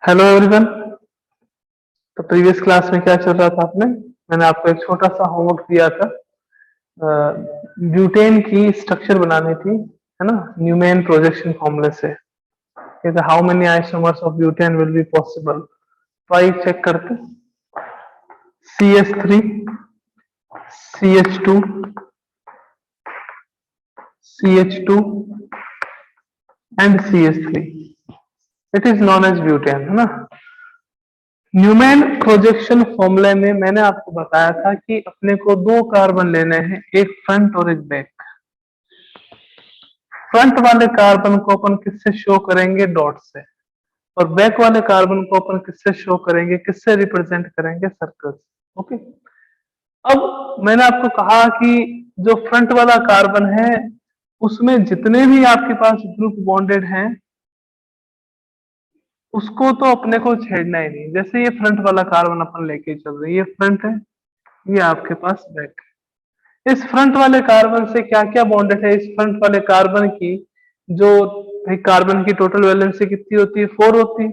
Hello everyone. तो previous class में क्या चल रहा था आपने मैंने आपको एक छोटा सा होमवर्क दिया था। ब्यूटेन की स्ट्रक्चर बनानी थी, है ना, न्यूमेन प्रोजेक्शन फॉर्मूले से। How many isomers of butane will be possible. तो आइए चेक करते। CH3, CH2, CH2 and CH3, it is known as butane, है ना। न्यूमैन प्रोजेक्शन फॉर्मूले में मैंने आपको बताया था कि अपने को दो कार्बन लेने हैं, एक फ्रंट और एक बैक। फ्रंट वाले कार्बन को अपन किससे शो करेंगे? डॉट से। और बैक वाले कार्बन को अपन किससे शो करेंगे, किससे रिप्रेजेंट करेंगे? सर्कल से। ओके। अब मैंने आपको कहा कि जो फ्रंट वाला कार्बन है उसमें जितने भी आपके पास ग्रुप बॉन्डेड हैं उसको तो अपने को छेड़ना ही नहीं। जैसे ये फ्रंट वाला कार्बन अपन लेके चल रहे हैं, ये फ्रंट है, ये आपके पास बैक है। इस फ्रंट वाले कार्बन से क्या क्या बॉन्डेड है? इस फ्रंट वाले कार्बन की जो भाई कार्बन की टोटल वैलेंसी कितनी होती है? 4 होती है।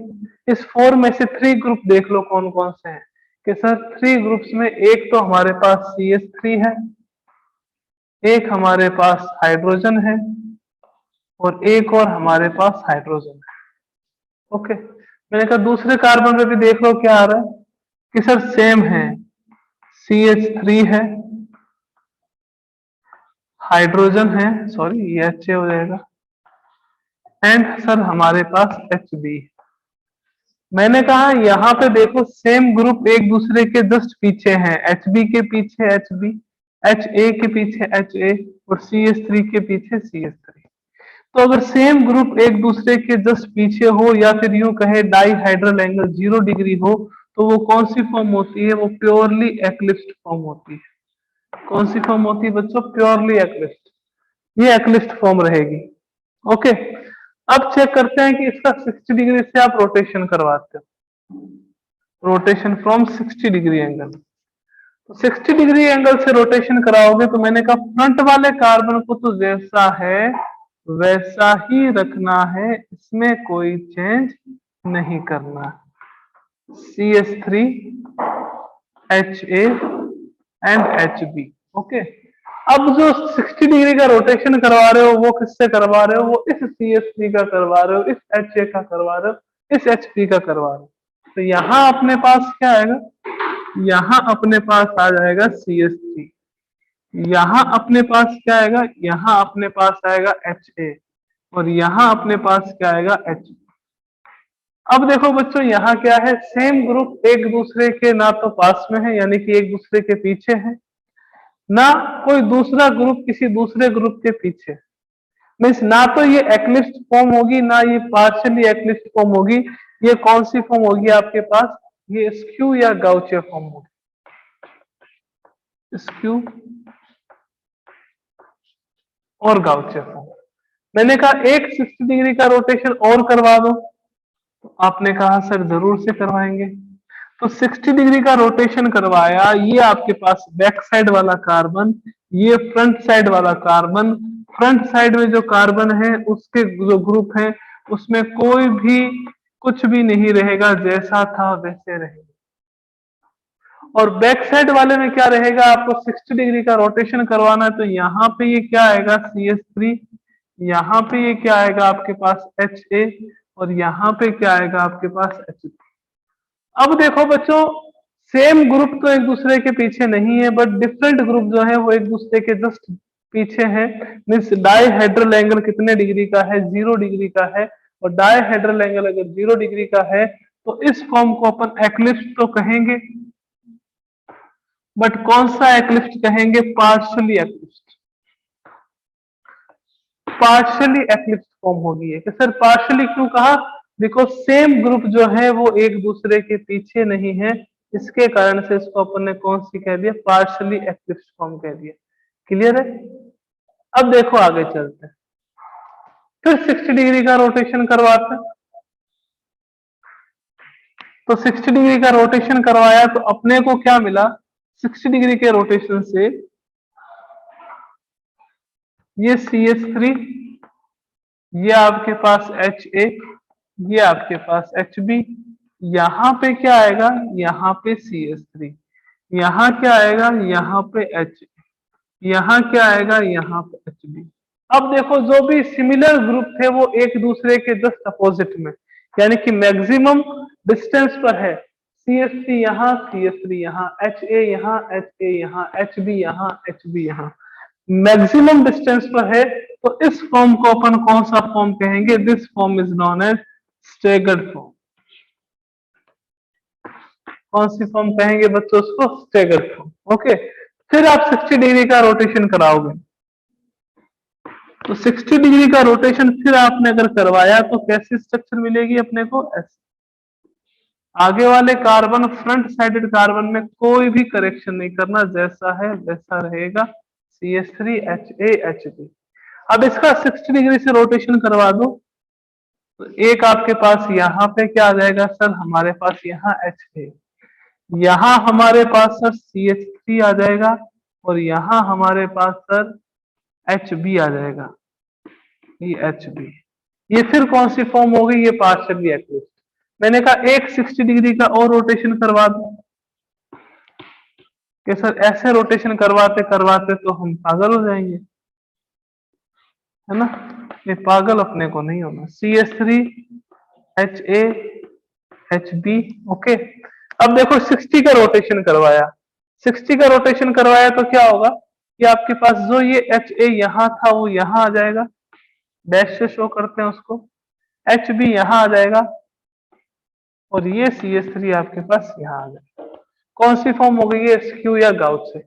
इस 4 में से 3 ग्रुप देख लो कौन कौन से हैं। कि सर 3 ग्रुप्स में एक तो हमारे पास CH3 है, एक हमारे पास हाइड्रोजन है और एक और हमारे पास हाइड्रोजन है। ओके। मैंने कहा दूसरे कार्बन पे भी देख लो क्या आ रहा है कि सर सेम है, CH3 है, हाइड्रोजन है, सॉरी ये HA हो जाएगा, एंड सर हमारे पास HB। मैंने कहा यहाँ पे देखो सेम ग्रुप एक दूसरे के जस्ट पीछे हैं। HB के पीछे HB, HA के पीछे HA और CH3 के पीछे CH3। तो अगर सेम ग्रुप एक दूसरे के जस्ट पीछे हो या फिर यूं कहे डाई हाइड्रल एंगल 0 डिग्री हो तो वो कौन सी फॉर्म होती है? वो प्योरली एक्लिप्स्ड फॉर्म होती है। कौन सी फॉर्म होती है बच्चों? प्योरली एक्लिप्स्ड। ये एक्लिप्स्ड फॉर्म रहेगी। ओके। अब चेक करते हैं कि इसका 60 डिग्री से आप रोटेशन करवाते हो। Rotation from 60 degree angle. तो 60 डिग्री एंगल से रोटेशन कराओगे तो मैंने कहा फ्रंट वाले कार्बन को तो जैसा है वैसा ही रखना है, इसमें कोई चेंज नहीं करना। CH3, HA and HB। Okay. अब जो 60 डिग्री का रोटेशन करवा रहे हो वो किससे करवा रहे हो? वो इस CH3 का करवा रहे हो, इस HA का करवा रहे हो, इस HP का करवा रहे हो। तो यहां अपने पास क्या आएगा? यहां अपने पास आ जाएगा CH3। यहां अपने पास क्या आएगा? यहां अपने पास आएगा HA और यहां अपने पास क्या आएगा? HB। अब देखो बच्चों यहाँ क्या है? सेम ग्रुप एक दूसरे के ना तो पास में है यानी कि एक दूसरे के पीछे है, ना कोई दूसरा ग्रुप किसी दूसरे ग्रुप के पीछे। मीन्स ना तो ये एक्लिप्स्ड फॉर्म होगी ना ये पार्शियली एक्लिप्स्ड फॉर्म होगी। ये कौन सी फॉर्म होगी आपके पास? ये स्क्यू या गाउचे फॉर्म होगी। स्क्यू और गाउचे फॉर्म। मैंने कहा एक 60 डिग्री का रोटेशन और करवा दो। तो आपने कहा सर जरूर से करवाएंगे। तो 60 डिग्री का रोटेशन करवाया, ये आपके पास बैक साइड वाला कार्बन, ये फ्रंट साइड वाला कार्बन। फ्रंट साइड में जो कार्बन है उसके जो ग्रुप है उसमें कोई भी कुछ भी नहीं रहेगा, जैसा था वैसे रहेगा। और बैक साइड वाले में क्या रहेगा? आपको 60 डिग्री का रोटेशन करवाना है तो यहाँ पे ये क्या आएगा? CH3। यहाँ पे ये क्या आएगा आपके पास? HA और यहाँ पे क्या आएगा आपके पास? HB। अब देखो बच्चों सेम ग्रुप तो एक दूसरे के पीछे नहीं है बट डिफरेंट ग्रुप जो है वो एक दूसरे के जस्ट पीछे है। मीन्स डाई हाइड्रल एंगल कितने डिग्री का है? 0 डिग्री का है। और डाई हाइड्रल एंगल अगर 0 डिग्री का है तो इस फॉर्म को अपन एक्लिप्स तो कहेंगे, बट कौन सा एक्लिप्स कहेंगे? Partially eclipse. Partially eclipse form होगी है। कि सर पार्शियली क्यों कहा? बिकॉज सेम ग्रुप जो है वो एक दूसरे के पीछे नहीं है, इसके कारण से इसको अपन ने कौन सी कह दिया? पार्शियली एक्लिप्स फॉर्म कह दिया। क्लियर है? अब देखो आगे चलते हैं। फिर 60 डिग्री का रोटेशन करवाते हैं। तो 60 डिग्री का रोटेशन करवाया तो अपने को क्या मिला? 60 डिग्री के रोटेशन से ये CH3, ये आपके पास HA, ये आपके पास HB यहाँ पे क्या आएगा, यहाँ पे CH3, यहाँ क्या आएगा, यहाँ पे H, यहाँ क्या आएगा, यहाँ पे Hb। अब देखो जो भी सिमिलर ग्रुप थे वो एक दूसरे के जस्ट अपोजिट में, यानी कि मैक्सिमम डिस्टेंस पर है। CH3 यहाँ, CH3 यहाँ, Ha यहाँ, Ha यहाँ, Hb यहाँ, Hb यहाँ, मैक्सिमम डिस्टेंस पर है। तो इस फॉर्म को अपन कौन सा फॉर्म कहेंगे, this form is known as staggered form. कौन सी फॉर्म कहेंगे बच्चों उसको, स्टेगर्ड फॉर्म। ओके, फिर आप 60 डिग्री का रोटेशन कराओगे, तो 60 डिग्री का रोटेशन फिर आपने अगर करवाया तो कैसी स्ट्रक्चर मिलेगी अपने को, ऐसे। आगे वाले कार्बन, फ्रंट साइडेड कार्बन में कोई भी करेक्शन नहीं करना, जैसा है वैसा रहेगा, CH3 HaHb। अब इसका 60 डिग्री से रोटेशन करवा दो, तो एक आपके पास यहाँ पे क्या आ जाएगा सर, हमारे पास यहाँ Ha, यहाँ हमारे पास सर CH3 आ जाएगा, और यहाँ हमारे पास सर Hb आ जाएगा, ये Hb। ये फिर कौन सी फॉर्म हो गई, ये पार्शियली एक्लिप्स्ड। मैंने कहा एक 60 डिग्री का और रोटेशन करवा दो, कि सर ऐसे रोटेशन करवाते करवाते तो हम पागल हो जाएंगे, है ना। ये पागल अपने को नहीं होना। CH3 HaHb। ओके, अब देखो 60 का रोटेशन करवाया, 60 का रोटेशन करवाया तो क्या होगा कि आपके पास जो ये Ha यहाँ था वो यहाँ आ जाएगा, डैश से शो करते हैं उसको, Hb यहाँ आ जाएगा, और ये CH3 आपके पास यहाँ आ जाएगा। कौन सी फॉर्म हो गई है, स्क्यू या गाउच से।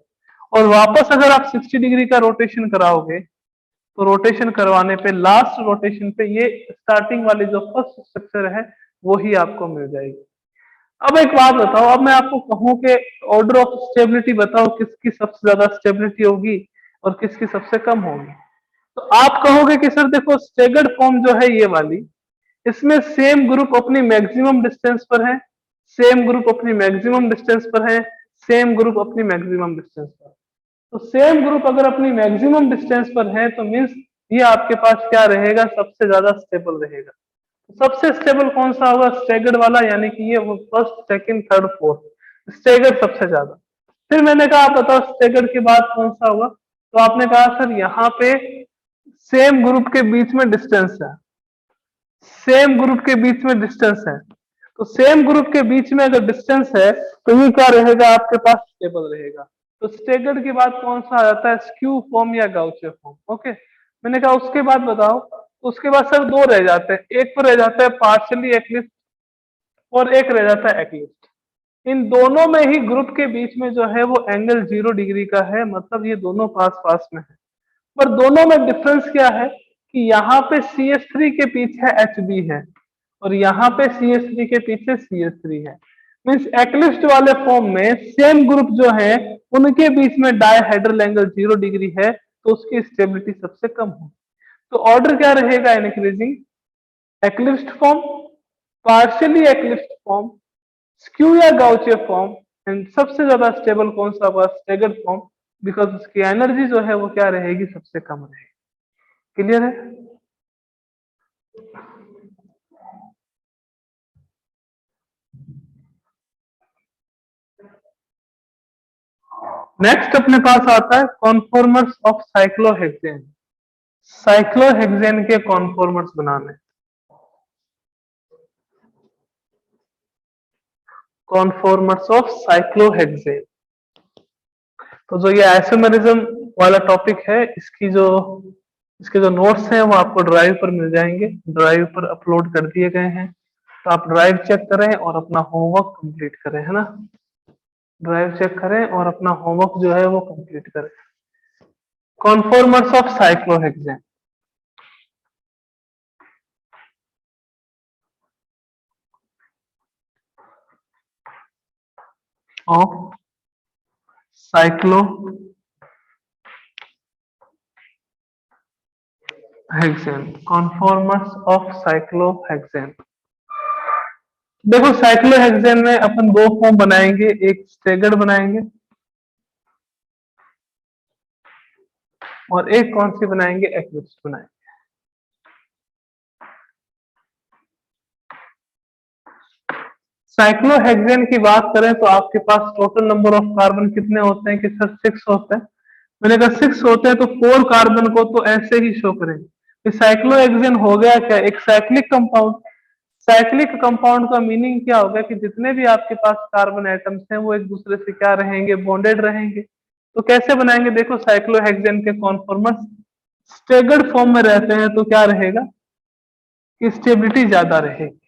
और वापस अगर आप 60 डिग्री का रोटेशन कराओगे, तो रोटेशन करवाने पे लास्ट रोटेशन पे ये स्टार्टिंग वाली जो फर्स्ट स्ट्रक्चर है वो ही आपको मिल जाएगी। अब एक बात बताओ, अब मैं आपको कहूं कि ऑर्डर ऑफ स्टेबिलिटी बताओ, किसकी सबसे ज्यादा स्टेबिलिटी होगी और किसकी सबसे कम होगी। तो आप कहोगे कि सर देखो स्टेगर्ड फॉर्म जो है ये वाली, इसमें सेम ग्रुप अपनी मैक्सिमम डिस्टेंस पर है, सेम ग्रुप अपनी मैक्सिमम डिस्टेंस पर है, सेम ग्रुप अपनी मैक्सिमम डिस्टेंस पर। तो सेम ग्रुप अगर अपनी मैक्सिमम डिस्टेंस पर है तो मीन्स ये आपके पास क्या रहेगा, सबसे ज्यादा स्टेबल रहेगा। सबसे स्टेबल कौन सा होगा, स्टेगर्ड वाला, यानी कि ये वो first second third fourth, staggered सबसे ज्यादा। फिर मैंने कहा आप बताओ स्टेगर्ड के बाद कौन सा होगा, तो आपने कहा सर यहाँ पे सेम ग्रुप के बीच में डिस्टेंस है, सेम ग्रुप के बीच में डिस्टेंस है। तो सेम ग्रुप के बीच में अगर डिस्टेंस है तो ये क्या रहेगा आपके पास, स्टेबल रहेगा। तो स्टेगर्ड के बाद कौन सा आ जाता है, स्क्यू फॉर्म या गाउचे फॉर्म। ओके, मैंने कहा उसके बाद बताओ, उसके बाद सर दो रह जाते हैं, एक तो रह जाता है पार्शियली एक्लिप्स और एक रह जाता है एक्लिप्स। इन दोनों में ही ग्रुप के बीच में जो है वो एंगल 0 डिग्री का है, मतलब ये दोनों पास पास में है। पर दोनों में डिफरेंस क्या है कि यहाँ पे CH3 के पीछे Hb है और यहाँ पे CH3 के पीछे CH3 है। मीन्स एक्लिप्स्ड वाले फॉर्म में सेम ग्रुप जो है उनके बीच में डायहेड्रल एंगल 0 डिग्री है, तो उसकी स्टेबिलिटी सबसे कम हो। तो ऑर्डर क्या रहेगा, increasing, eclipsed form, partially eclipsed form, skew या गाउचे फॉर्म, एंड सबसे ज्यादा स्टेबल कौन सा होगा, स्टेगर्ड फॉर्म, बिकॉज उसकी एनर्जी जो है वो क्या रहेगी, सबसे कम रहेगी। क्लियर है। नेक्स्ट अपने पास आता है कॉन्फॉर्मर्स ऑफ साइक्लोहेक्सेन। साइक्लोहेक्सेन के कॉन्फॉर्मर्स बनाने, कॉन्फॉर्मर्स ऑफ साइक्लोहेक्सेन। तो जो ये आइसोमेरिज्म वाला टॉपिक है, इसके जो नोट्स हैं वो आपको ड्राइव पर मिल जाएंगे, ड्राइव पर अपलोड कर दिए गए हैं। तो आप ड्राइव चेक करें और अपना होमवर्क कंप्लीट करें, है ना। ड्राइव चेक करें और अपना होमवर्क जो है वो कंप्लीट करें। Conformers of cyclohexane. Of cyclohexane, conformers of cyclohexane. देखो साइक्लोहेक्सेन में अपन दो फॉर्म बनाएंगे, एक स्टेगर्ड बनाएंगे और एक कौन सी बनाएंगे, एक्लिप्स्ड बनाएंगे। साइक्लोहेक्सेन की बात करें तो आपके पास टोटल नंबर ऑफ कार्बन कितने होते हैं कि सर 6 होते हैं। मैंने कहा 6 होते हैं तो 4 कार्बन को तो ऐसे ही शो करेंगे। साइक्लोहेक्सेन हो गया क्या, एक साइक्लिक कंपाउंड। साइक्लिक कंपाउंड का मीनिंग क्या होगा कि जितने भी आपके पास कार्बन एटम्स हैं वो एक दूसरे से क्या रहेंगे, बॉन्डेड रहेंगे। तो कैसे बनाएंगे, देखो साइक्लोहेक्सेन के कॉन्फॉर्मर्स स्टेगर्ड फॉर्म में रहते हैं तो क्या रहेगा कि स्टेबिलिटी ज्यादा रहेगी।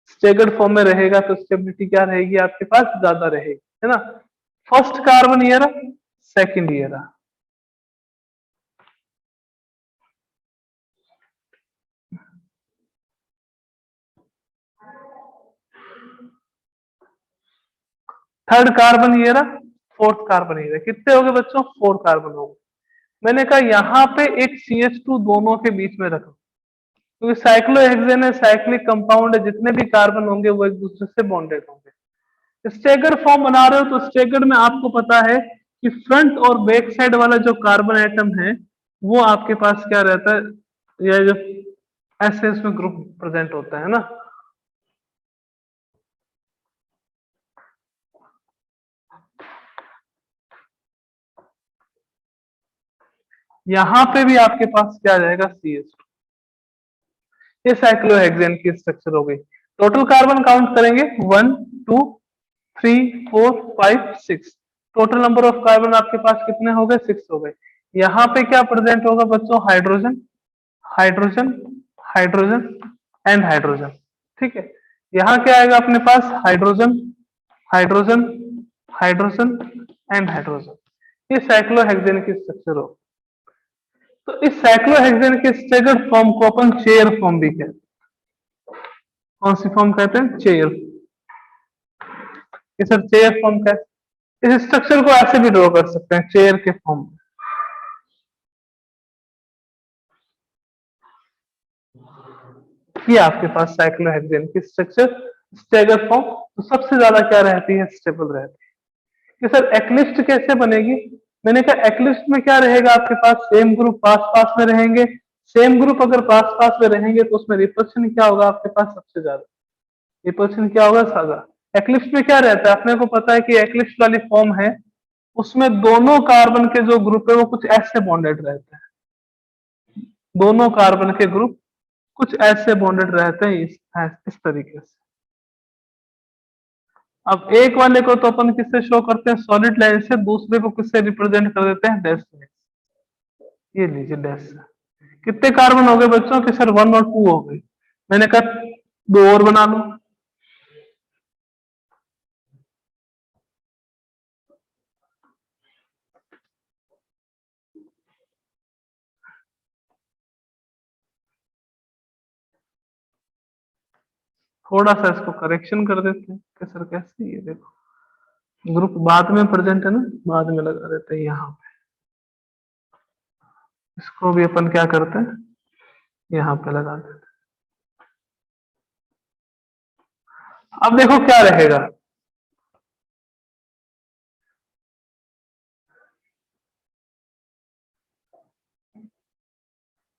स्टेगर्ड फॉर्म में रहेगा तो स्टेबिलिटी क्या रहेगी आपके पास, ज्यादा रहेगी, है ना। फर्स्ट कार्बन ये रहा, सेकंड ये रहा। थर्ड कार्बन ये रहा, फोर्थ कार्बन ये रहा। कितने हो गए बच्चों, 4 कार्बन हो गए। मैंने कहा यहाँ पे एक CH2 दोनों के बीच में रखो, क्योंकि साइक्लोहेक्सेन है, साइक्लिक कंपाउंड है, जितने भी कार्बन होंगे वो एक दूसरे से बॉन्डेड होंगे। स्टेगर फॉर्म बना रहे हो तो स्टेगर में आपको पता है कि फ्रंट और बैक साइड वाला जो कार्बन एटम है वो आपके पास क्या रहता है, या जो ऐसे इसमें ग्रुप प्रेजेंट होता है ना। यहां पे भी आपके पास क्या जाएगा, CH2। ये साइक्लोहेक्सेन की स्ट्रक्चर हो गई। टोटल कार्बन काउंट करेंगे 1 2 3 4 5 6। टोटल नंबर ऑफ कार्बन आपके पास कितने हो गए, 6 हो गए। यहाँ पे क्या प्रेजेंट होगा बच्चों, hydrogen, hydrogen, hydrogen and hydrogen. ठीक है, यहाँ क्या आएगा अपने पास, hydrogen, hydrogen, hydrogen and hydrogen. ये साइक्लोहेक्सेन की स्ट्रक्चर हो। तो इस साइक्लोहेक्सेन के स्टेगर्ड फॉर्म को अपन चेयर फॉर्म भी कहते हैं। कौन सी फॉर्म कहते हैं, चेयर। ये सर चेयर फॉर्म का, इस स्ट्रक्चर को ऐसे भी ड्रॉ कर सकते हैं चेयर के फॉर्म में। ये आपके पास साइक्लोहेक्सेन की स्ट्रक्चर स्टेगर फॉर्म। तो सबसे ज्यादा क्या रहती है, स्टेबल रहती है। कि सर एक्लिस्ट कैसे बनेगी, मैंने कहा एक्लिस्ट में क्या रहेगा आपके पास, सेम ग्रुप पास पास में रहेंगे। सेम ग्रुप अगर पास पास में रहेंगे तो उसमें रिपल्शन क्या होगा आपके पास, सबसे ज्यादा रिपल्शन क्या होगा, ज्यादा। एक्लिप्स में क्या रहता है, अपने को पता है कि एक्लिप्स वाली फॉर्म है उसमें दोनों कार्बन के जो ग्रुप है वो कुछ ऐसे बॉन्डेड रहते हैं। दोनों कार्बन के ग्रुप कुछ ऐसे बॉन्डेड रहते हैं, इस तरीके से। अब एक वाले को तो अपन किससे शो करते हैं, सॉलिड लाइन से, दूसरे को किससे रिप्रेजेंट कर देते हैं, डैश से। ये लीजिए डैश से। कितने कार्बन हो गए बच्चों के, सर 1 और 2 हो गए। मैंने कहा 2 और बना लो। थोड़ा सा इसको करेक्शन कर देते हैं कि सर कैसे, ये देखो ग्रुप बाद में प्रेजेंट है ना, बाद में लगा देते हैं यहाँ पे। इसको भी अपन क्या करते हैं, यहाँ पे लगा देते हैं। अब देखो क्या रहेगा,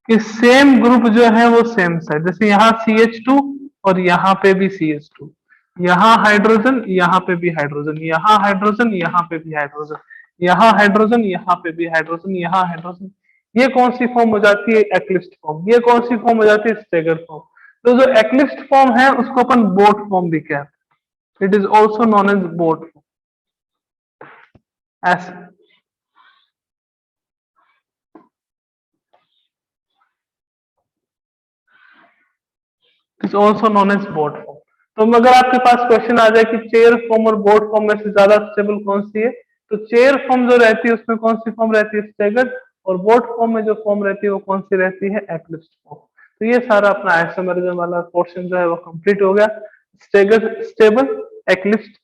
कि सेम ग्रुप जो है वो सेम साइड, जैसे यहाँ CH2 और यहाँ पे भी CH2, यहाँ हाइड्रोजन, यहाँ पे भी हाइड्रोजन, यहाँ हाइड्रोजन, यहाँ पे भी हाइड्रोजन, यहाँ हाइड्रोजन, यहाँ पे भी हाइड्रोजन, यहाँ हाइड्रोजन। ये कौन सी फॉर्म हो जाती है, एक्लिप्स्ड फॉर्म। ये कौन सी फॉर्म हो जाती है, स्टेगर्ड फॉर्म। तो जो एक्लिप्स्ड फॉर्म है उसको अपन बोट फॉर्म भी कहते हैं। It is also known as boat form. Is also known as boat form. तो अगर आपके पास क्वेश्चन आ जाए कि चेयर फॉर्म और बोट फॉर्म में से ज्यादा स्टेबल कौन सी है, तो चेयर फॉर्म जो रहती है उसमें कौन सी फॉर्म रहती है, स्टेगर्ड। और बोट फॉर्म में जो फॉर्म रहती है वो कौन सी रहती है, एक्लिप्स्ड फॉर्म। तो ये सारा अपना आइसोमेरिज्म वाला पोर्शन जो है वो कंप्लीट हो गया। Staggered stable, eclipsed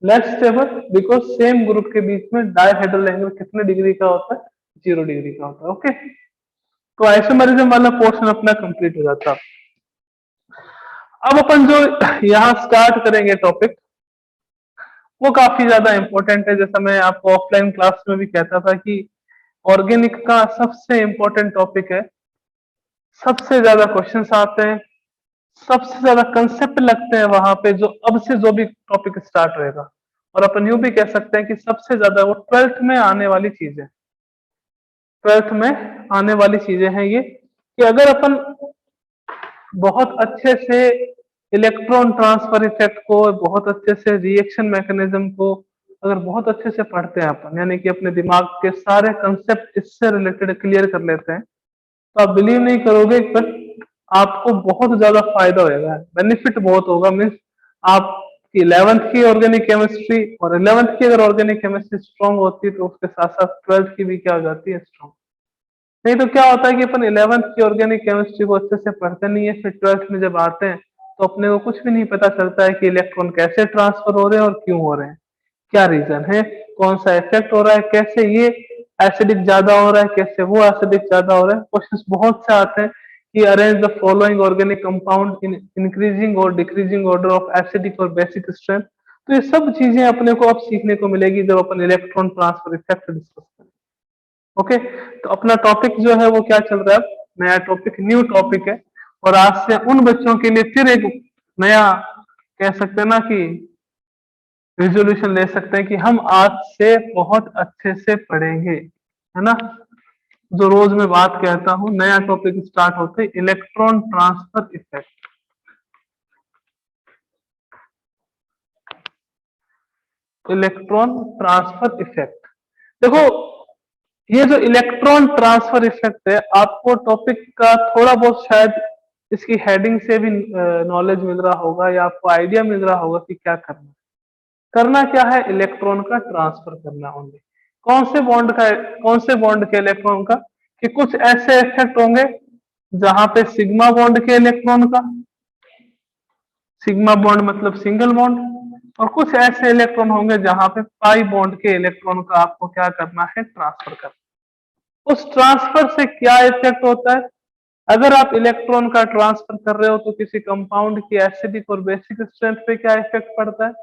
less stable, because same group के बीच में डायहेड्रल एंगल कितने डिग्री का होता है, 0 डिग्री का होता है। ओके, तो आइसोमेरिज्म वाला पोर्शन अपना कंप्लीट हो जाता है। अब अपन जो यहाँ स्टार्ट करेंगे टॉपिक वो काफी ज्यादा इंपॉर्टेंट है। जैसा मैं आपको ऑफलाइन क्लास में भी कहता था कि ऑर्गेनिक का सबसे इंपॉर्टेंट टॉपिक है, सबसे ज्यादा क्वेश्चंस आते हैं, सबसे ज्यादा कंसेप्ट लगते हैं वहां पे, जो अब से जो भी टॉपिक स्टार्ट होएगा। और अपन यूं भी कह सकते हैं कि सबसे ज्यादा वो 12th में आने वाली चीजें, 12th में आने वाली चीजें हैं ये, कि अगर अपन बहुत अच्छे से इलेक्ट्रॉन ट्रांसफर इफेक्ट को, बहुत अच्छे से रिएक्शन मैकेनिज्म को अगर बहुत अच्छे से पढ़ते हैं अपन, यानी कि अपने दिमाग के सारे कंसेप्ट इससे रिलेटेड क्लियर कर लेते हैं, तो आप बिलीव नहीं करोगे, बट आपको बहुत ज्यादा फायदा होगा, बेनिफिट बहुत होगा। मीन्स आपकी 11th की ऑर्गेनिक केमिस्ट्री, और 11th की अगर ऑर्गेनिक केमिस्ट्री स्ट्रांग होती है तो उसके साथ साथ 12th की भी क्या हो जाती है, स्ट्रांग। नहीं तो क्या होता है कि अपन 11th की ऑर्गेनिक केमिस्ट्री को अच्छे से पढ़ते नहीं है, फिर 12th में जब आते हैं तो अपने को कुछ भी नहीं पता चलता है कि इलेक्ट्रॉन कैसे ट्रांसफर हो रहे हैं और क्यों हो रहे हैं, क्या रीजन है, कौन सा इफेक्ट हो रहा है, कैसे ये एसिडिक ज्यादा हो रहा है, कैसे वो एसिडिक ज्यादा हो रहा है। क्वेश्चंस बहुत से आते हैं कि arrange the following organic compound in increasing और डिक्रीजिंग ऑर्डर ऑफ एसिडिक और बेसिक स्ट्रेंथ। तो ये सब चीजें अपने को अब सीखने को मिलेगी जब अपन इलेक्ट्रॉन ट्रांसफर इफेक्ट डिस्कस करें। ओके, तो अपना टॉपिक जो है वो क्या चल रहा है, अब नया टॉपिक, न्यू टॉपिक है। और आज से उन बच्चों के लिए फिर एक नया, कह सकते हैं ना कि रिजोल्यूशन ले सकते हैं कि हम आज से बहुत अच्छे से पढ़ेंगे, है ना। जो रोज मैं बात कहता हूं, नया टॉपिक स्टार्ट होते ही electron transfer effect, electron transfer effect. देखो, ये जो इलेक्ट्रॉन ट्रांसफर इफेक्ट है, आपको टॉपिक का थोड़ा बहुत शायद इसकी हेडिंग से भी नॉलेज मिल रहा होगा, या आपको आइडिया मिल रहा होगा कि क्या करना है। करना क्या है, इलेक्ट्रॉन का ट्रांसफर करना ओनली। कौन से बॉन्ड का, कौन से बॉन्ड के इलेक्ट्रॉन का, कि कुछ ऐसे इफेक्ट होंगे जहां पे सिग्मा बॉन्ड के इलेक्ट्रॉन का, सिग्मा बॉन्ड मतलब सिंगल बॉन्ड, और कुछ ऐसे इलेक्ट्रॉन होंगे जहां पे पाई बॉन्ड के इलेक्ट्रॉन का आपको क्या करना है, ट्रांसफर करना। उस ट्रांसफर से क्या इफेक्ट होता है, अगर आप इलेक्ट्रॉन का ट्रांसफर कर रहे हो तो किसी कंपाउंड की एसिडिक और बेसिक स्ट्रेंथ पे क्या इफेक्ट पड़ता है,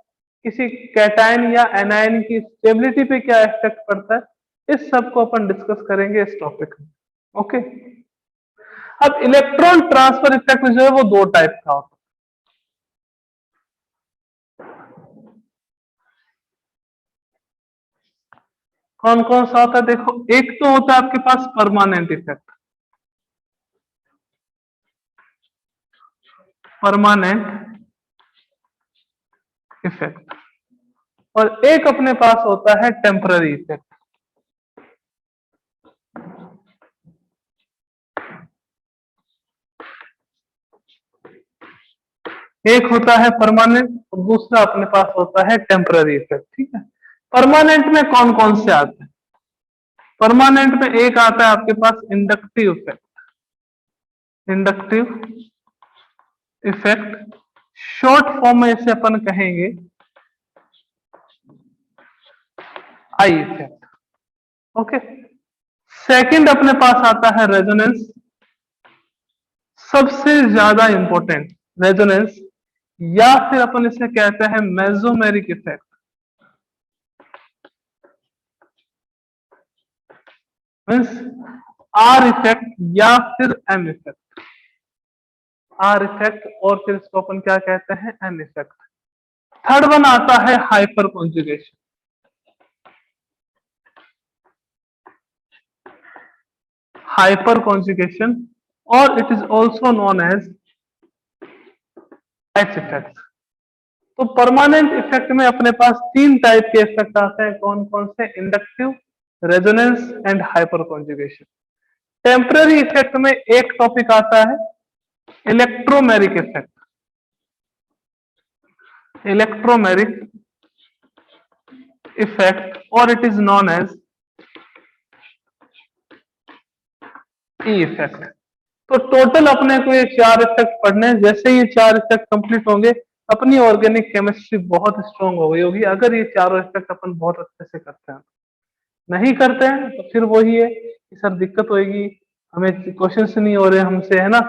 किसी कैटायन या एनायन की स्टेबिलिटी पे क्या इफेक्ट पड़ता है, इस सब को अपन डिस्कस करेंगे इस टॉपिक में। ओके, अब इलेक्ट्रॉन ट्रांसफर इफेक्ट जो है वो दो टाइप का होता है। कौन कौन सा होता है, देखो, एक तो होता है आपके पास परमानेंट इफेक्ट, परमानेंट इफेक्ट, और एक अपने पास होता है टेम्पररी इफेक्ट। एक होता है परमानेंट और दूसरा अपने पास होता है टेम्पररी इफेक्ट, ठीक है। परमानेंट में कौन कौन से आते हैं, परमानेंट में एक आता है आपके पास inductive effect, inductive effect, short form में इसे अपन कहेंगे आई इफेक्ट। ओके, सेकंड अपने पास आता है रेजोनेंस, सबसे ज्यादा इंपॉर्टेंट रेजोनेंस, या फिर अपन इसे कहते हैं mesomeric effect, means are effect या फिर एम इफेक्ट, आर इफेक्ट और फिर इसको अपन क्या कहते हैं, एम इफेक्ट। थर्ड वन आता है हाइपर कॉन्जुगेशन, हाइपर कॉन्जुगेशन, और it is also known as H effect. तो परमानेंट इफेक्ट में अपने पास तीन टाइप के इफेक्ट आते हैं, कौन कौन से, inductive, resonance and hyperconjugation. Temporary effect में एक टॉपिक आता है इलेक्ट्रोमेरिक इफेक्ट, इलेक्ट्रोमेरिक इफेक्ट, और it is known as E effect. तो टोटल अपने को ये चार इफेक्ट पढ़ने हैं। जैसे ये चार इफेक्ट कंप्लीट होंगे, अपनी ऑर्गेनिक केमिस्ट्री बहुत स्ट्रांग हो गई होगी, अगर ये चारों इफेक्ट अपन बहुत अच्छे से करते हैं। नहीं करते हैं तो फिर वही है कि सर दिक्कत होगी, हमें क्वेश्चन नहीं हो रहे हमसे, है ना।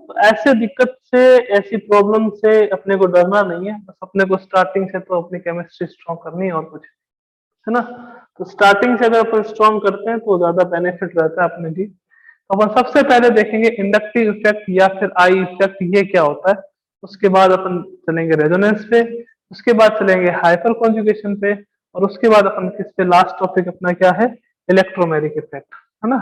तो ऐसे दिक्कत से, ऐसी प्रॉब्लम से अपने को डरना नहीं है, बस अपने को स्टार्टिंग से तो अपनी केमिस्ट्री स्ट्रांग करनी है, और कुछ, है ना। तो स्टार्टिंग से अगर अपन स्ट्रांग करते हैं तो ज्यादा बेनिफिट रहता है अपने लिए। तो अपन सबसे पहले देखेंगे इंडक्टिव इफेक्ट या फिर आई इफेक्ट, ये क्या होता है। उसके बाद अपन चलेंगे रेजोनेंस पे, उसके बाद चलेंगे हाइपर कॉन्जुगेशन पे, और उसके बाद अपन किस पे, लास्ट टॉपिक अपना क्या है, इलेक्ट्रोमैग्नेटिक इफेक्ट, है ना।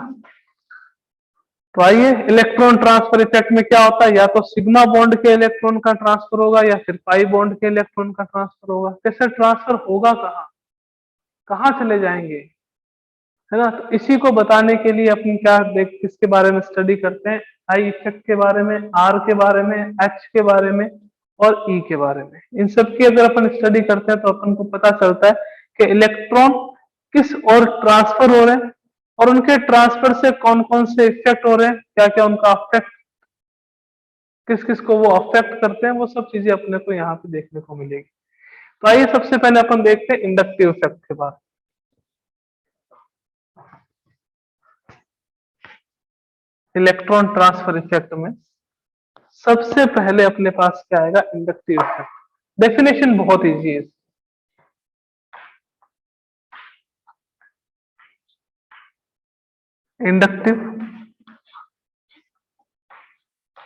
तो आइए, इलेक्ट्रॉन ट्रांसफर इफेक्ट में क्या होता है, या तो सिग्मा बॉन्ड के इलेक्ट्रॉन का ट्रांसफर होगा या फिर पाई बॉन्ड के इलेक्ट्रॉन का ट्रांसफर होगा। कैसे ट्रांसफर होगा, कहाँ कहाँ चले जाएंगे, है ना। तो इसी को बताने के लिए अपन क्या देख किसके बारे में स्टडी करते हैं, आई इफेक्ट के बारे में, आर के बारे में, एच के बारे में और ई के बारे में। इन सब की अगर अपन स्टडी करते हैं तो अपन को पता चलता है कि इलेक्ट्रॉन किस और ट्रांसफर हो रहे हैं, और उनके ट्रांसफर से कौन कौन से इफेक्ट हो रहे हैं, क्या क्या उनका अफेक्ट, किस किस को वो अफेक्ट करते हैं, वो सब चीजें अपने को यहाँ पे देखने को मिलेगी। तो आइए सबसे पहले अपन देखते हैं इंडक्टिव इफेक्ट के बारे में। इलेक्ट्रॉन ट्रांसफर इफेक्ट में सबसे पहले अपने पास क्या आएगा, इंडक्टिव इफेक्ट। डेफिनेशन बहुत इजी है। इंडक्टिव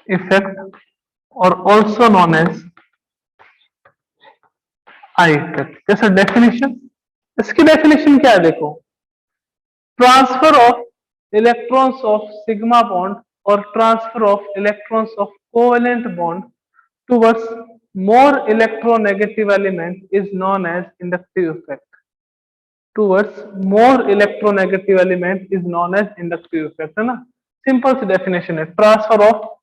इफेक्ट और also known as I effect. कैसा डेफिनेशन, इसकी डेफिनेशन क्या है, देखो, transfer of electrons of sigma bond और transfer of electrons of covalent bond towards more electronegative element is known as inductive effect. Towards more electronegative element is known as inductive effect, है ना। Simple सी definition है, transfer of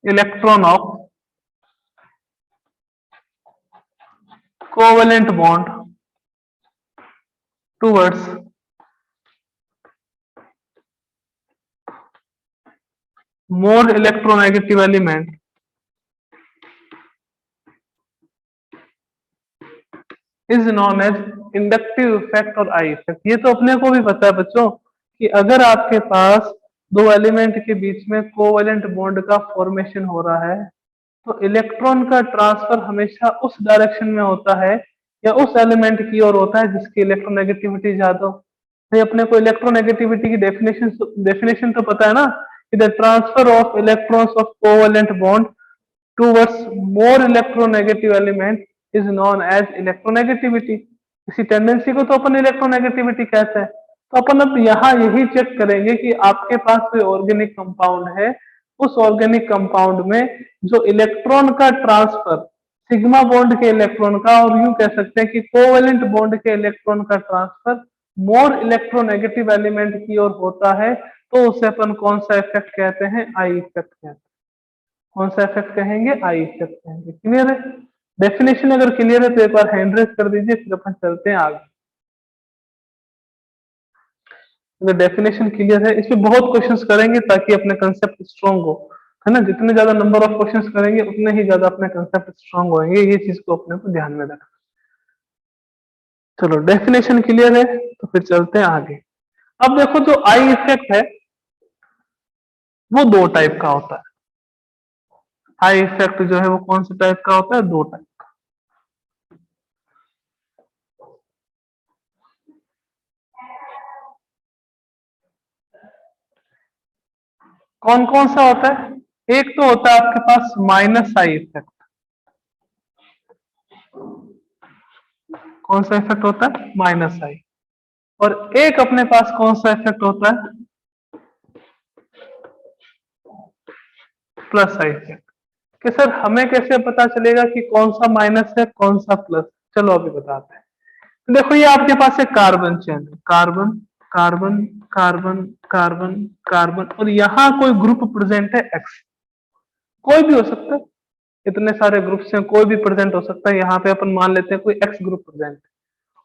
electron of covalent bond towards more electronegative element is known as inductive effect और I effect. ये तो अपने को भी पता है बच्चों कि अगर आपके पास दो एलिमेंट के बीच में कोवेलेंट बॉन्ड का फॉर्मेशन हो रहा है तो इलेक्ट्रॉन का ट्रांसफर हमेशा उस डायरेक्शन में होता है या उस एलिमेंट की ओर होता है जिसकी इलेक्ट्रोनेगेटिविटी ज्यादा हो। तो अपने को इलेक्ट्रोनेगेटिविटी की डेफिनेशन तो पता है ना, कि the transfer of electrons of covalent bond towards more electronegative element is known as electronegativity. इसी टेंडेंसी को तो अपन इलेक्ट्रोनेगेटिविटी कहते हैं। तो अपन अब यहाँ यही चेक करेंगे कि आपके पास कोई ऑर्गेनिक कंपाउंड है, उस ऑर्गेनिक कंपाउंड में जो इलेक्ट्रॉन का ट्रांसफर सिग्मा बॉन्ड के इलेक्ट्रॉन का, और यूं कह सकते हैं कि कोवेलेंट बॉन्ड के इलेक्ट्रॉन का ट्रांसफर मोर इलेक्ट्रोनेगेटिव एलिमेंट की ओर होता है, तो उसे अपन कौन सा इफेक्ट कहते हैं, आई इफेक्ट कहते हैं। कौन सा इफेक्ट कहेंगे, आई इफेक्ट कहेंगे। क्लियर है, डेफिनेशन अगर क्लियर है तो एक बार हैंड रेज कर दीजिए, फिर अपन चलते हैं आगे। अगर डेफिनेशन क्लियर है, इसमें बहुत क्वेश्चंस करेंगे ताकि अपने कंसेप्ट स्ट्रांग हो, है ना। जितने ज्यादा नंबर ऑफ क्वेश्चंस करेंगे उतने ही ज्यादा अपने कंसेप्ट स्ट्रांग होंगे, ये चीज को अपने को ध्यान में रखना। चलो डेफिनेशन क्लियर है तो फिर चलते हैं आगे। अब देखो जो आई इफेक्ट है वो दो टाइप का होता है। आई इफेक्ट जो है वो कौन से टाइप का होता है, दो टाइप। कौन कौन सा होता है, एक तो होता है आपके पास माइनस आई इफेक्ट। कौन सा इफेक्ट होता है, माइनस आई। और एक अपने पास कौन सा इफेक्ट होता है, प्लस आई इफेक्ट। कि सर हमें कैसे पता चलेगा कि कौन सा माइनस है कौन सा प्लस, चलो अभी बताते हैं। तो देखो ये आपके पास एक कार्बन चेन है, carbon carbon carbon carbon carbon, और यहाँ कोई ग्रुप प्रेजेंट है एक्स, कोई भी हो सकता है, इतने सारे ग्रुप्स हैं, कोई भी प्रेजेंट हो सकता है। यहाँ पे अपन मान लेते हैं कोई एक्स ग्रुप प्रेजेंट है।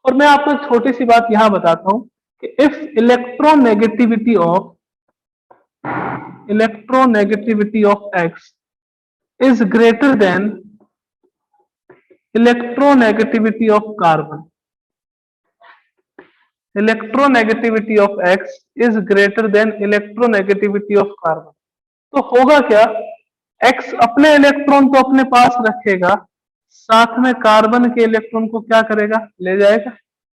और मैं आपको एक छोटी सी बात यहाँ बताता हूँ कि if electronegativity of x is greater than electronegativity of carbon. Electronegativity of X is greater than electronegativity of carbon. तो होगा क्या, X अपने इलेक्ट्रॉन को अपने पास रखेगा, साथ में कार्बन के इलेक्ट्रॉन को क्या करेगा, ले जाएगा,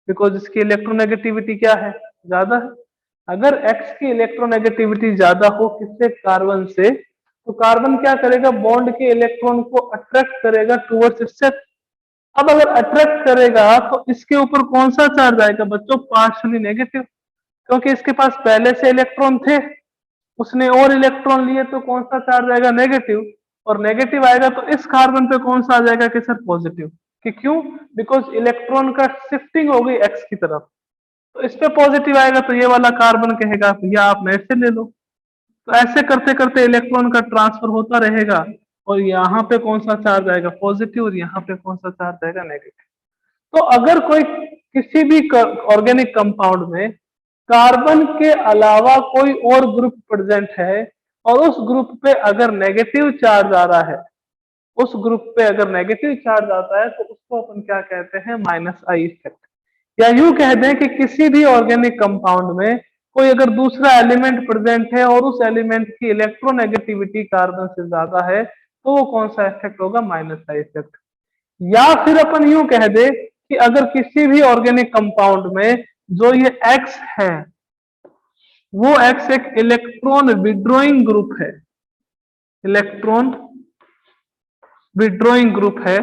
बिकॉज इसकी इलेक्ट्रोनेगेटिविटी क्या है, ज्यादा है। अगर X की इलेक्ट्रोनेगेटिविटी ज्यादा हो किससे, कार्बन से, तो कार्बन क्या करेगा, बॉन्ड के इलेक्ट्रॉन को अट्रैक्ट करेगा टूवर्ड्स इससे। अब अगर अट्रैक्ट करेगा तो इसके ऊपर कौन सा चार्ज आएगा बच्चों, पार्शियली नेगेटिव, क्योंकि इसके पास पहले से इलेक्ट्रॉन थे, उसने और इलेक्ट्रॉन लिए तो कौन सा चार्ज आएगा, नेगेटिव। और नेगेटिव आएगा तो इस कार्बन पे कौन सा आ जाएगा कि सर पॉजिटिव, कि क्यों, बिकॉज इलेक्ट्रॉन का शिफ्टिंग हो गई एक्स की तरफ, तो इस पे पॉजिटिव आएगा तो ये वाला कार्बन कहेगा भैया आप मेरे से ले लो। तो ऐसे करते करते इलेक्ट्रॉन का ट्रांसफर होता रहेगा, और यहाँ पे कौन सा चार्ज आएगा, पॉजिटिव, और यहाँ पे कौन सा चार्ज आएगा, नेगेटिव। तो अगर कोई किसी भी ऑर्गेनिक कंपाउंड में कार्बन के अलावा कोई और ग्रुप प्रेजेंट है और उस ग्रुप पे अगर नेगेटिव चार्ज आ रहा है, उस ग्रुप पे अगर नेगेटिव चार्ज आता है तो उसको अपन क्या कहते हैं, माइनस आई इफेक्ट। या यूं कह दें कि किसी भी ऑर्गेनिक कंपाउंड में कोई अगर दूसरा एलिमेंट प्रेजेंट है और उस एलिमेंट की इलेक्ट्रोनेगेटिविटी कार्बन से ज्यादा है तो वो कौन सा इफेक्ट होगा, माइनस आई इफेक्ट। या फिर अपन यूं कह दे कि अगर किसी भी ऑर्गेनिक कंपाउंड में जो ये X है, वो X एक इलेक्ट्रॉन विड्रॉइंग ग्रुप है, इलेक्ट्रॉन विड्रॉइंग ग्रुप है,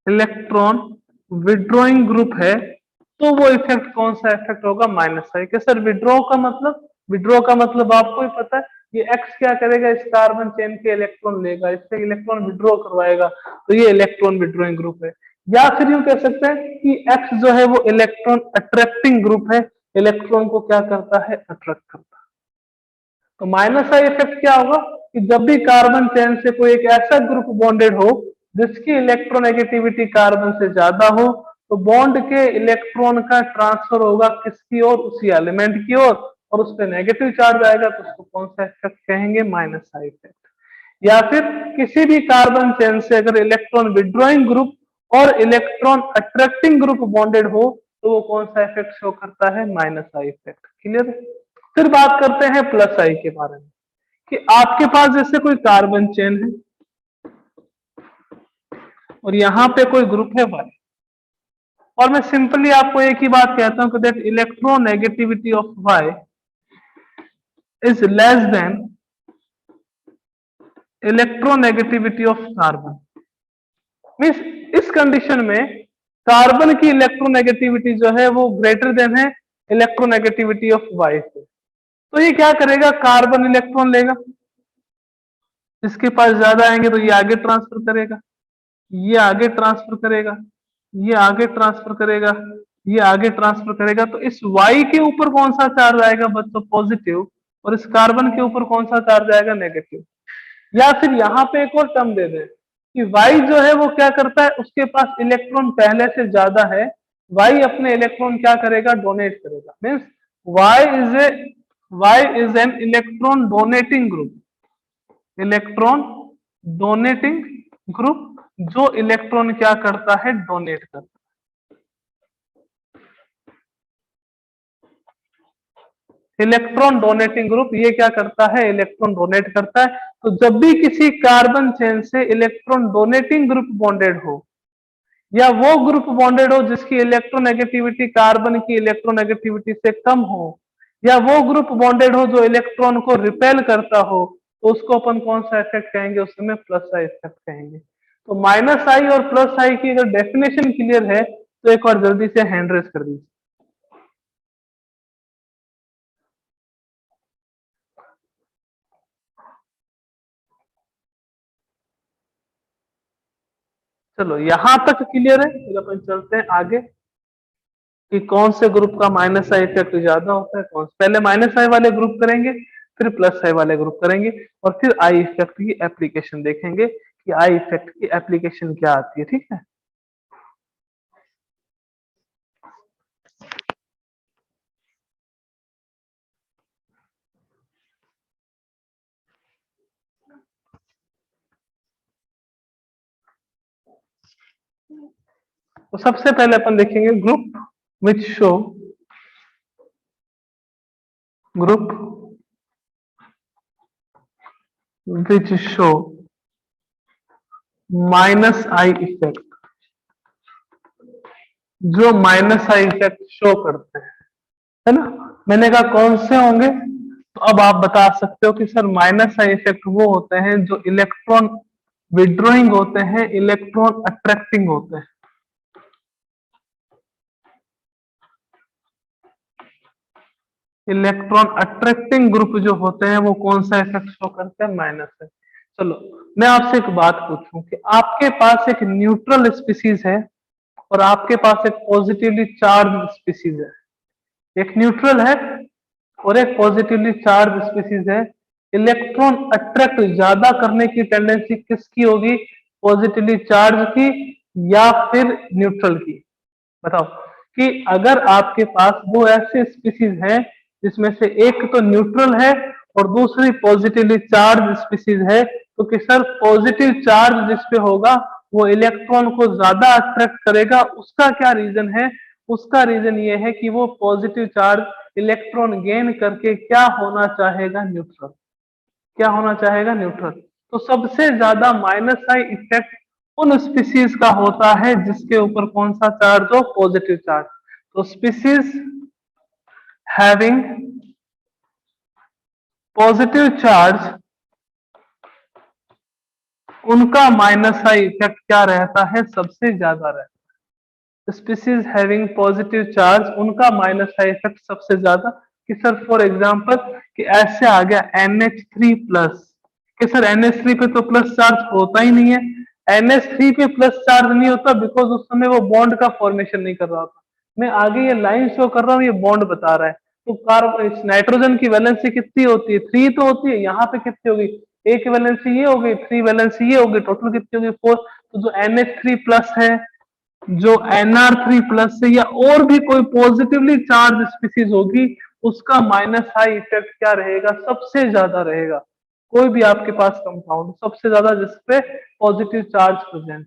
इलेक्ट्रॉन विड्रॉइंग ग्रुप है, तो वो इफेक्ट कौन सा इफेक्ट होगा, माइनस आई। कि सर विड्रॉ का मतलब, विड्रॉ का मतलब आपको ही पता है, ये एक्स क्या करेगा, इस कार्बन चेन के इलेक्ट्रॉन लेगा, इससे इलेक्ट्रॉन विड्रॉ करवाएगा, तो ये इलेक्ट्रॉन विड्रॉइंग ग्रुप है। या फिर यूं कह सकते हैं कि एक्स जो है वो इलेक्ट्रॉन अट्रैक्टिंग ग्रुप है, इलेक्ट्रॉन को क्या करता है, अट्रैक्ट करता है। तो माइनस आई इफेक्ट क्या होगा कि जब भी कार्बन चेन से कोई एक ऐसा ग्रुप बॉन्डेड हो जिसकी इलेक्ट्रोनेगेटिविटी कार्बन से ज्यादा हो, तो बॉन्ड के इलेक्ट्रॉन का ट्रांसफर होगा किसकी ओर, उसी एलिमेंट की ओर, और उस पर नेगेटिव चार्ज आएगा तो उसको कौन सा इफेक्ट कहेंगे, माइनस आई इफेक्ट। या फिर किसी भी कार्बन चेन से अगर इलेक्ट्रॉन विड्रॉइंग ग्रुप और इलेक्ट्रॉन अट्रैक्टिंग ग्रुप बॉन्डेड हो तो वो कौन सा इफेक्ट शो करता है, माइनस आई इफेक्ट। क्लियर है। फिर बात करते हैं प्लस आई के बारे में, कि आपके पास जैसे कोई कार्बन चेन है और यहां पे कोई ग्रुप है वाई, और मैं सिंपली आपको एक ही बात कहता हूं कि that electronegativity of Y is less than electronegativity of carbon. Means इस कंडीशन में कार्बन की इलेक्ट्रोनेगेटिविटी जो है वो ग्रेटर देन है इलेक्ट्रोनेगेटिविटी ऑफ वाई से। तो ये क्या करेगा, कार्बन इलेक्ट्रॉन लेगा, इसके पास ज्यादा आएंगे तो ये आगे ट्रांसफर करेगा, ये आगे ट्रांसफर करेगा, ये आगे ट्रांसफर करेगा, ये आगे ट्रांसफर करेगा, तो इस Y के ऊपर कौन सा चार्ज आएगा बच्चों, पॉजिटिव, और इस कार्बन के ऊपर कौन सा चार्ज आएगा, नेगेटिव। या फिर यहां पे एक और टर्म दे दें कि Y जो है वो क्या करता है, उसके पास इलेक्ट्रॉन पहले से ज्यादा है, Y अपने इलेक्ट्रॉन क्या करेगा, डोनेट करेगा। Means Y is an electron donating group, electron donating group, जो इलेक्ट्रॉन क्या करता है, डोनेट करता है। इलेक्ट्रॉन डोनेटिंग ग्रुप ये क्या करता है, इलेक्ट्रॉन डोनेट करता है। तो जब भी किसी कार्बन चेन से इलेक्ट्रॉन डोनेटिंग ग्रुप बॉन्डेड हो, या वो ग्रुप बॉन्डेड हो जिसकी इलेक्ट्रोनेगेटिविटी कार्बन की इलेक्ट्रोनेगेटिविटी से कम हो, या वो ग्रुप बॉन्डेड हो जो इलेक्ट्रॉन को रिपेल करता हो, तो उसको अपन कौन सा इफेक्ट कहेंगे, उसमें प्लस आई इफेक्ट कहेंगे। तो माइनस आई और प्लस आई की अगर डेफिनेशन क्लियर है तो एक बार जल्दी से हैंड रेस कर दीजिए। चलो यहां तक क्लियर है, फिर अपन चलते हैं आगे कि कौन से ग्रुप का माइनस आई इफेक्ट ज्यादा होता है, कौन से। पहले माइनस आई वाले ग्रुप करेंगे, फिर प्लस आई वाले ग्रुप करेंगे, और फिर आई इफेक्ट की एप्लीकेशन देखेंगे कि आई इफेक्ट की एप्लीकेशन क्या आती है, ठीक है। तो सबसे पहले अपन देखेंगे group which show, group which show minus I effect, जो माइनस आई इफेक्ट शो करते हैं, है ना। मैंने कहा कौन से होंगे, तो अब आप बता सकते हो कि सर माइनस आई इफेक्ट वो होते हैं जो इलेक्ट्रॉन विड्रॉइंग होते हैं, इलेक्ट्रॉन अट्रैक्टिंग होते हैं। इलेक्ट्रॉन अट्रैक्टिंग ग्रुप जो होते हैं वो कौन सा इफेक्ट शो करते हैं, माइनस है। चलो मैं आपसे एक बात पूछूं कि आपके पास एक न्यूट्रल स्पीसीज है और आपके पास एक पॉजिटिवली चार्ज स्पीसीज है। एक न्यूट्रल है और एक पॉजिटिवली चार्ज स्पीसीज है। इलेक्ट्रॉन अट्रैक्ट ज्यादा करने की टेंडेंसी किसकी होगी, पॉजिटिवली चार्ज की या फिर न्यूट्रल की। बताओ कि अगर आपके पास दो ऐसे स्पीसीज हैं जिसमें से एक तो न्यूट्रल है और दूसरी पॉजिटिवली चार्ज स्पीसीज है, तो कि सर पॉजिटिव चार्ज जिसपे होगा वो इलेक्ट्रॉन को ज्यादा अट्रैक्ट करेगा। उसका क्या रीजन है, उसका रीजन ये है कि वो पॉजिटिव चार्ज इलेक्ट्रॉन गेन करके क्या होना चाहेगा, न्यूट्रल। क्या होना चाहेगा, न्यूट्रल। तो सबसे ज्यादा माइनस आई इफेक्ट उन स्पीसीज का होता है जिसके ऊपर कौन सा चार्ज हो, पॉजिटिव चार्ज। तो स्पीसीज हैविंग पॉजिटिव चार्ज, उनका माइनस आई इफेक्ट क्या रहता है, सबसे ज्यादा रहता है। स्पीसीज हैविंग पॉजिटिव चार्ज, उनका माइनस आई इफेक्ट सबसे ज्यादा। कि सर फॉर एग्जांपल कि ऐसे आ गया NH3 प्लस, कि सर NH3 पे तो प्लस चार्ज होता ही नहीं है। NH3 पे प्लस चार्ज नहीं होता बिकॉज उस समय वो बॉन्ड का फॉर्मेशन नहीं कर रहा होता। मैं आगे ये लाइन शो कर रहा हूँ, ये बॉन्ड बता रहा है। तो कार्बन नाइट्रोजन की वैलेंसी कितनी होती है, 3 तो होती है। यहाँ पे कितनी होगी, एक वैलेंसी ये हो गई, 3 वैलेंसी ये हो गई, टोटल कितनी होगी, 4। तो जो NH3 प्लस है, जो Nr3 प्लस है, या और भी कोई पॉजिटिवली चार्ज स्पीसीज होगी, उसका माइनस हाई इफेक्ट क्या रहेगा, सबसे ज्यादा रहेगा। कोई भी आपके पास कंपाउंड सबसे ज्यादा जिसपे पॉजिटिव चार्ज प्रेजेंट।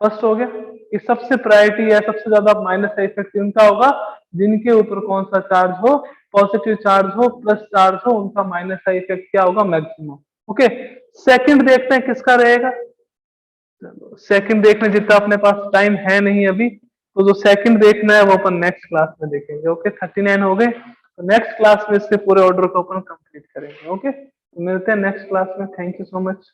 फर्स्ट हो गया कि सबसे प्रायोरिटी है, सबसे ज्यादा माइनस इफेक्ट उनका होगा जिनके ऊपर कौन सा चार्ज हो, पॉजिटिव चार्ज हो, प्लस चार्ज हो, उनका माइनस इफेक्ट क्या होगा, मैक्सिमम। ओके, सेकंड देखते हैं किसका रहेगा। सेकंड देखने जितना अपने पास टाइम है नहीं अभी, तो जो सेकंड देखना है वो अपन नेक्स्ट क्लास में देखेंगे। ओके, 39 हो गए, तो नेक्स्ट क्लास में इससे पूरे ऑर्डर को अपन कंप्लीट करेंगे। ओके, तो मिलते हैं नेक्स्ट क्लास में। Thank you so much.